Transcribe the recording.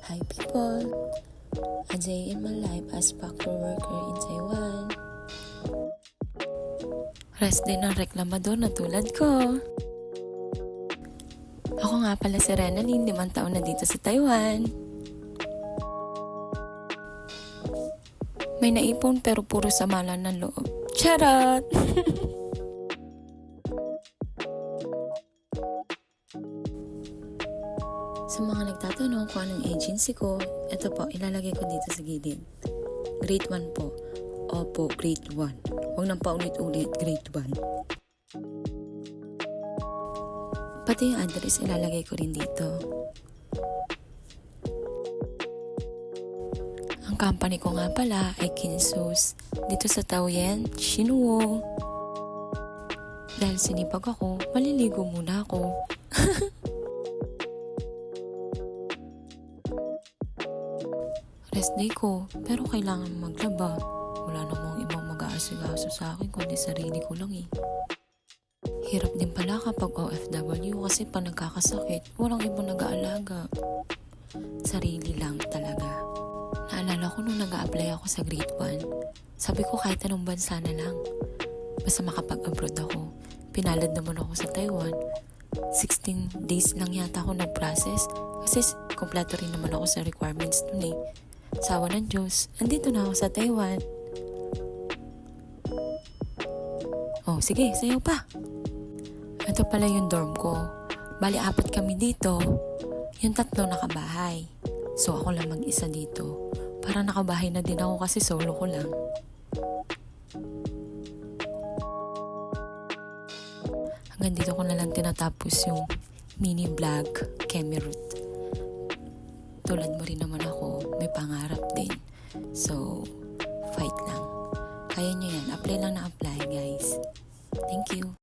Hi people! A day in my life as factory worker in Taiwan. Rest din ng reklamador na tulad ko. Ako nga pala si Renalyn, 5 taon na dito sa Taiwan. May naipon pero puro sama lang ng loob. Charot! Sa mga nagtatanong kung anong agency ko, ito po, ilalagay ko dito sa gilid. Grade 1 po. Opo, grade 1. Huwag nang paulit-ulit, grade 1. Pati yung address ilalagay ko rin dito. Ang company ko nga pala ay Kinsus. Dito sa Taoyuan, Xinwu. Dahil sinipag ako, maliligo muna ako. Rest day ko, pero kailangan maglaba. Wala namang ibang mag-aasikaso sa akin kundi sarili ko lang eh. Hirap din pala kapag OFW kasi pag nagkakasakit, walang ibang nag-aalaga. Sarili lang talaga. Naalala ko nung nag-a-apply ako sa grade 1, sabi ko kahit anong bansa na lang. Basta makapag-abroad ako. Pinalad naman ako sa Taiwan. 16 days lang yata ako nag-process kasi kompleto rin naman ako sa requirements dun eh. Sawa ng Diyos, andito na ako sa Taiwan. Oh, sige, sayo pa. Ito pala yung dorm ko. Bali, 4 kami dito. Yung 3 nakabahay. So, ako lang mag-isa dito. Para nakabahay na din ako kasi solo ko lang. Hanggang dito ko na lang tinatapos yung mini vlog, Kemirut. Tulad mo rin naman ako, may pangarap din. So, fight lang. Kaya nyo yan. Apply lang na apply, guys. Thank you.